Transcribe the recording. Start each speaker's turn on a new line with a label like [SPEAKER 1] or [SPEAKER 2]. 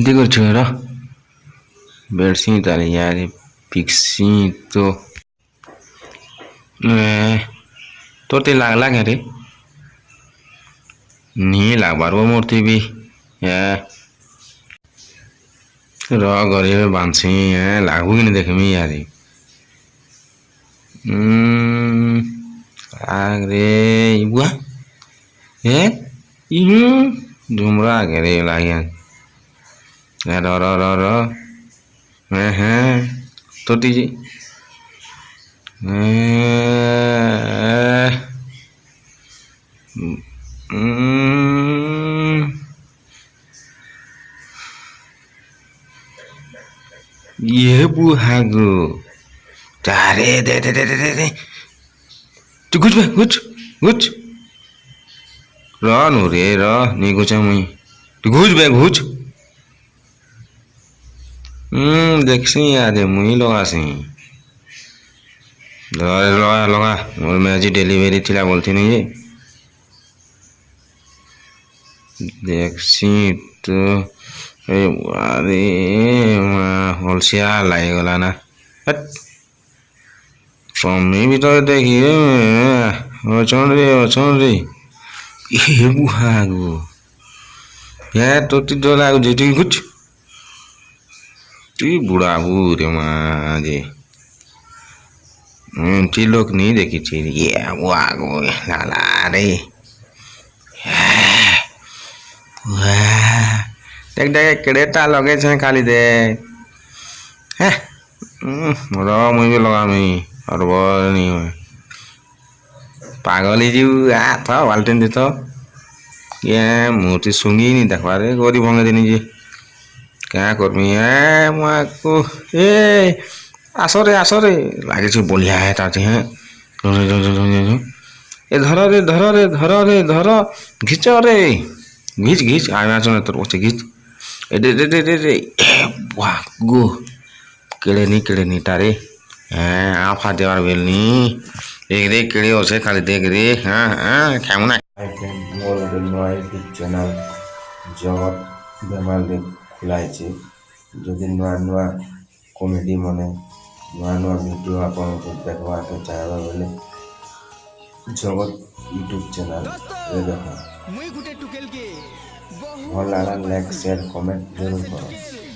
[SPEAKER 1] ଏମିତି କରୁଛୁ ର ବେଡ଼ସି ତାହେଲେ ୟାର ପିକ୍ସି ତ ତୋର ତେ ଲାଗଲା କେଁ ରେ ନି ଲାଗବାର ମୋରତି ବି ର ଗରିବ ବାନ୍ଧସି ଲାଗୁ କି ନି ଦେଖମି ୟାରି ଆଗରେ ଇବୁଆ ଇହୁ ଝୁମରା ଆଗରେ ଲାଗିଆ ର ର ର ର ତୋଟି ये बुहागो तारे दे दे दे दे दे दे तू गुच बे गुच र नु रे र नी गुच मुई तू गुच बे गुच देखसी यार मुई लगासी लगा मोर में आज डिलीवरी थिला बोलती नहीं ये देखसी तो अरे होलसिया लागेगला ना स्वामी भी तो देखिए अचन रे ये बुहागो यार तो तो लागो जे तू कुछ तू बुढ़ा रे माँ जे ती लोग नहीं देखी थी ये बुहागो लाला रे देख देख केड़ेटा लगे छे खाली दे रो मुई भी लगा मी और बोल नहीं हुए पागल ही जीव था वाल्टेन दे तो ये मूर्ति सुंगी नहीं देखवा रे गरीब होंगे दिन जी क्या करमी मैं को आसो रे लागे छे बोलिया है ताते हैं ए धर रे घिच रे घिच आया चने तोर पछे घिच ए दे वाह गो केड़े नी तारे आफा देवार बेलनी एक रे केड़े होसे खाली देख रे खामु ना मोर नया यूट्यूब चैनल जगत बेमाल दे खुलाइছে যদি নয়া कॉमेडी मने नया वीडियो आपन को देखवा के चाहबा बोले जगत यूट्यूब चैनल रे देखो मुई गुटे टुकेल के भल लाला लाइक शेयर कमेंट जरूर करो।